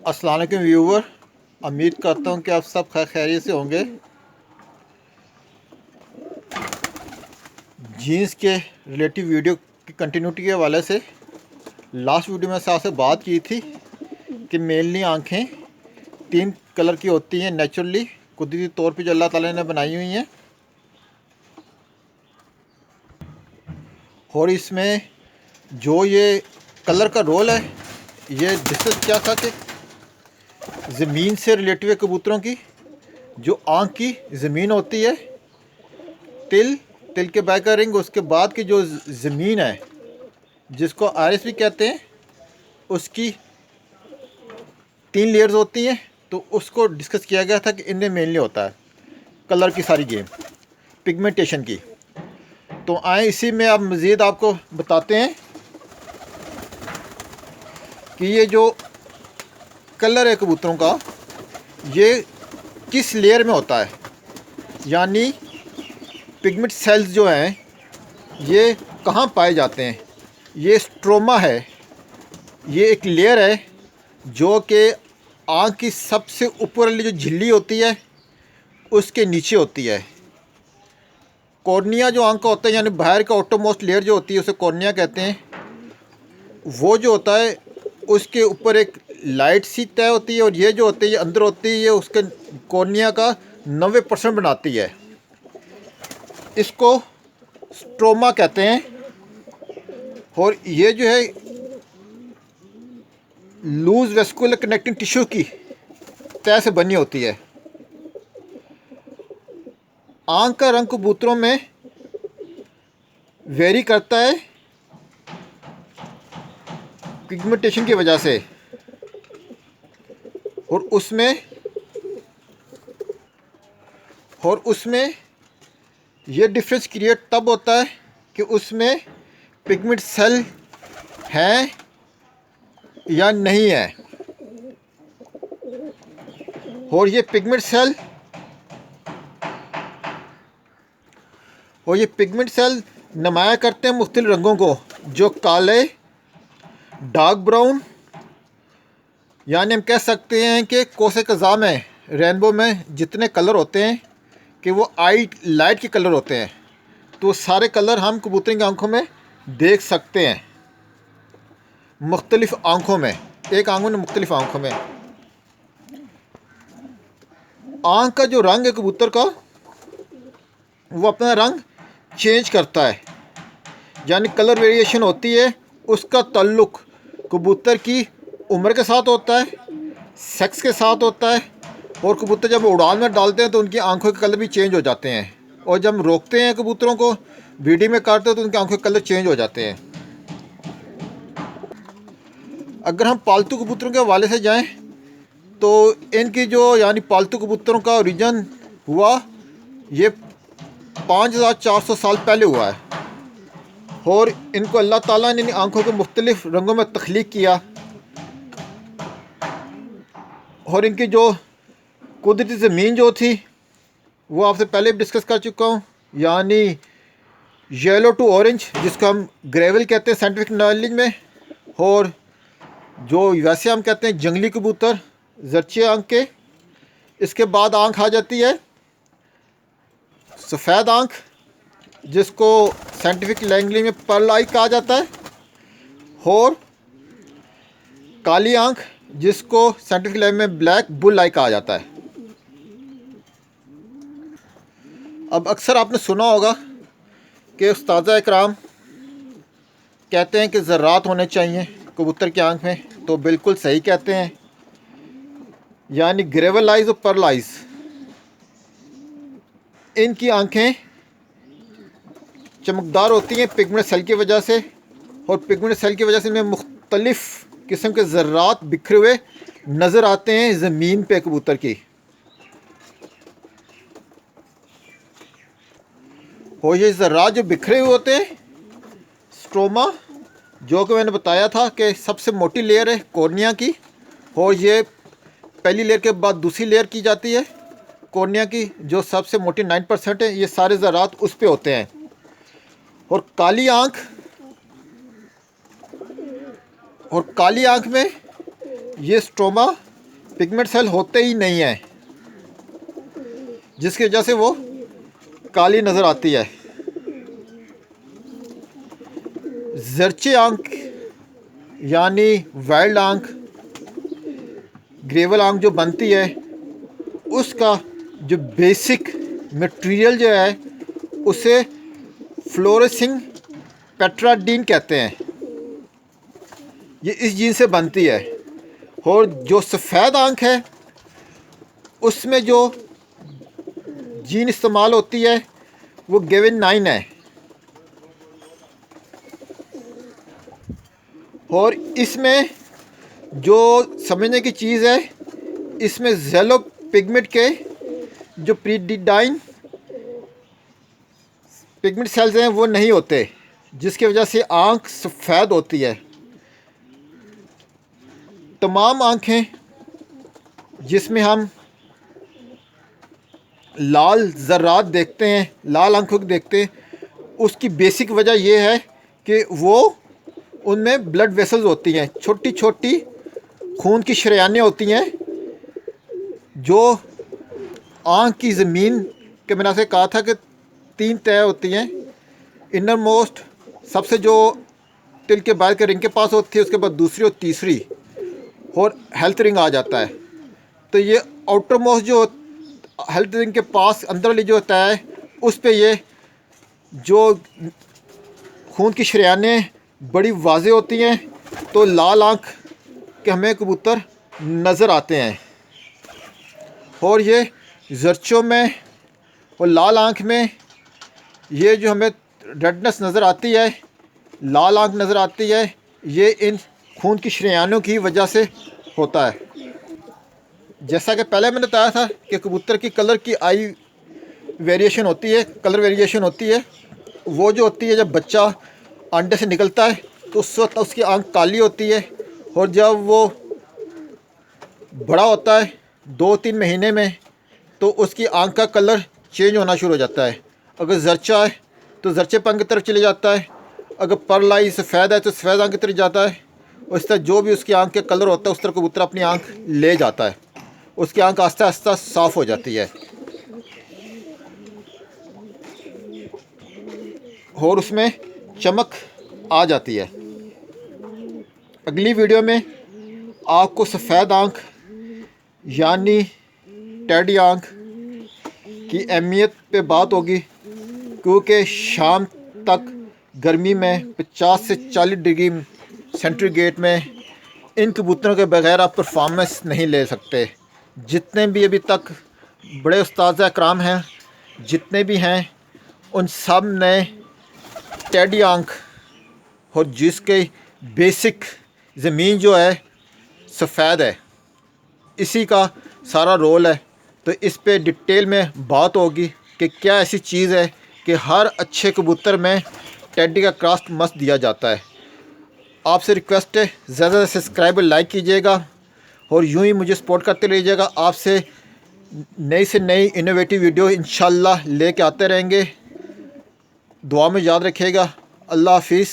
अस्सलाम वालेकुम व्यूवर, उम्मीद करता हूँ कि आप सब खैरियत से होंगे। जीन्स के रिलेटिव वीडियो की कंटिन्यूटी के हवाले से लास्ट वीडियो में आपसे बात की थी कि मेनली आँखें 3 कलर की होती हैं नेचुरली, कुदरती तौर पे जो अल्लाह ताला ने बनाई हुई हैं। और इसमें जो ये कलर का रोल है, ये डिस्कस किया था कि ज़मीन से रिलेटिव है कबूतरों की। जो आँख की ज़मीन होती है, तिल के बैक का रिंग, उसके बाद की जो ज़मीन है जिसको आयरिस भी कहते हैं, उसकी 3 लेयर्स होती हैं। तो उसको डिस्कस किया गया था कि इनमें मेनली होता है कलर की सारी गेम, पिगमेंटेशन की। तो आए इसी में अब मज़ीद आपको बताते हैं कि ये जो कलर है कबूतरों का, ये किस लेयर में होता है। यानी पिगमेंट सेल्स जो हैं ये कहाँ पाए जाते हैं। ये स्ट्रोमा है, ये एक लेयर है जो कि आँख की सबसे ऊपर वाली जो झिल्ली होती है उसके नीचे होती है। कॉर्निया जो आँख का होता है, यानी बाहर का ऑटोमोस्ट लेयर जो होती है उसे कॉर्निया कहते हैं। वो जो होता है उसके ऊपर एक लाइट सी तय होती है, और ये जो होती है ये अंदर होती है, ये उसके कॉर्निया का 90% बनाती है। इसको स्ट्रोमा कहते हैं। और ये जो है लूज वेस्कुलर कनेक्टिंग टिश्यू की तय से बनी होती है। आँख का रंग कबूतरों में वेरी करता है पिगमेंटेशन की वजह से, और उसमें ये डिफरेंस क्रिएट तब होता है कि उसमें पिगमेंट सेल हैं या नहीं है। और ये पिगमेंट सेल नुमाया करते हैं मुख्तलिफ रंगों को, जो काले, डार्क ब्राउन, यानी हम कह सकते हैं कि कोसे कज़ा में, रेनबो में जितने कलर होते हैं कि वो लाइट के कलर होते हैं। तो सारे कलर हम कबूतर की आंखों में देख सकते हैं, मुख्तलिफ आंखों में, एक आंखों में मुख्तलिफ आंखों में। आँख का जो रंग है कबूतर का, वो अपना रंग चेंज करता है, यानी कलर वेरिएशन होती है। उसका ताल्लुक़ कबूतर की उम्र के साथ होता है, सेक्स के साथ होता है। और कबूतर जब उड़ान में डालते हैं तो उनकी आंखों के कलर भी चेंज हो जाते हैं, और जब रोकते हैं कबूतरों को, ब्रीडिंग में काटते हैं, तो उनकी आंखों के कलर चेंज हो जाते हैं। अगर हम पालतू कबूतरों के हवाले से जाएं तो इनकी जो, यानी पालतू कबूतरों का ओरिजिन हुआ ये 5400 साल पहले हुआ है। और इनको अल्लाह ताला ने इन आँखों को मुख्तलिफ रंगों में तख्लीक किया। और इनकी जो कुदरती ज़मीन जो थी वो आपसे पहले भी डिस्कस कर चुका हूँ, यानी येलो टू ऑरेंज, जिसको हम ग्रेवल कहते हैं साइंटिफिक नॉलेज में। और जो वैसे हम कहते हैं जंगली कबूतर, जर्चे आँख के। इसके बाद आँख आ जाती है सफ़ेद आँख, जिसको साइंटिफिक लैंग्वेज में पर्ल आई कहा जाता है। और काली आँख, जिसको साइंटिफिक लैंग्वेज में ब्लैक बुल आई कहा जाता है। अब अक्सर आपने सुना होगा कि उस्ताद इकराम कहते हैं कि ज़र्रात होने चाहिए कबूतर की आँख में, तो बिल्कुल सही कहते हैं। यानी ग्रेवल आइज़ और पर्ल आइज़, इनकी आँखें चमकदार होती हैं पिगमेंट सेल की वजह से। और पिगमेंट सेल की वजह से इनमें मुख्तलिफ़ किस्म के ज़र्रात बिखरे हुए नज़र आते हैं ज़मीन पे कबूतर की। और ये ज़र्रात जो बिखरे हुए होते हैं, स्ट्रोमा, जो कि मैंने बताया था कि सबसे मोटी लेयर है कॉर्निया की। और ये पहली लेयर के बाद दूसरी लेयर की जाती है कॉर्निया की, जो सबसे मोटी 9% है। ये सारे ज़रात उस पे होते हैं। और काली आँख में ये स्ट्रोमा पिगमेंट सेल होते ही नहीं हैं, जिसकी वजह से वो काली नज़र आती है। जर्चे आंख यानी वाइल्ड आंख, ग्रेवल आंख जो बनती है, उसका जो बेसिक मटेरियल जो है उसे फ्लोरेसिंग पेट्राडीन कहते हैं। ये इस जीन से बनती है। और जो सफ़ेद आंख है उसमें जो जीन इस्तेमाल होती है वो गेविन 9 है। और इसमें जो समझने की चीज़ है, इसमें जेलो पिगमेंट के जो प्रीडिडाइन पिगमेंट सेल्स हैं वो नहीं होते, जिसकी वजह से आंख सफ़ेद होती है। तमाम आंखें जिसमें हम लाल ज़र्रात देखते हैं, लाल आंखों को देखते हैं, उसकी बेसिक वजह यह है कि वो उनमें ब्लड वेसल्स होती हैं, छोटी छोटी खून की शरेयानें होती हैं, जो आँख की ज़मीन के मैंने आपसे कहा था कि 3 तह होती हैं। इनर मोस्ट सबसे जो तिल के बाद के रिंग के पास होती है, उसके बाद दूसरी और तीसरी, और हेल्थ रिंग आ जाता है। तो ये आउटर मोस्ट जो हेल्थ रिंग के पास अंदर वाली जो होता है, उस पे ये जो खून की शरेयानें बड़ी वाज़े होती हैं, तो लाल आँख के हमें कबूतर नज़र आते हैं। और ये ज़र्चों में और लाल आँख में ये जो हमें रेडनेस नज़र आती है, लाल आँख नज़र आती है, ये इन खून की शरेयानों की वजह से होता है। जैसा कि पहले मैंने बताया था कि कबूतर की कलर की आई वेरिएशन होती है, कलर वेरिएशन होती है। वो जो होती है, जब बच्चा अंडे से निकलता है तो उस वक्त उसकी आँख काली होती है, और जब वो बड़ा होता है 2-3 महीने में, तो उसकी आँख का कलर चेंज होना शुरू हो जाता है। अगर जर्चा है तो जर्चेपन की तरफ चले जाता है, अगर पर्ल आई सफ़ेद है तो सफ़ेद आँख की तरफ जाता है। और इस तरह जो भी उसकी आँख के कलर होता है उस तरह कबूतर अपनी आँख ले जाता है, उसकी आँख आस्ता आस्ता साफ़ हो जाती है और उसमें चमक आ जाती है। अगली वीडियो में आपको सफ़ेद आँख यानी टेडी आँख की अहमियत पे बात होगी, क्योंकि शाम तक गर्मी में 50 से 40 डिग्री सेंटीग्रेड में इन कबूतरों के बगैर आप परफॉर्मेंस नहीं ले सकते। जितने भी अभी तक बड़े उस्ताद इकराम हैं, जितने भी हैं, उन सब ने टेडी आँख, और जिसके बेसिक ज़मीन जो है सफ़ेद है, इसी का सारा रोल है। तो इस पे डिटेल में बात होगी कि क्या ऐसी चीज़ है कि हर अच्छे कबूतर में टेडी का क्रॉस मस्ट दिया जाता है। आपसे रिक्वेस्ट है, ज़्यादा से सब्सक्राइब लाइक कीजिएगा और यूं ही मुझे सपोर्ट करते रहिएगा। आपसे नई से नई इनोवेटिव वीडियो इंशाल्लाह लेके आते रहेंगे। दुआ में याद रखिएगा। अल्लाह हाफिज़।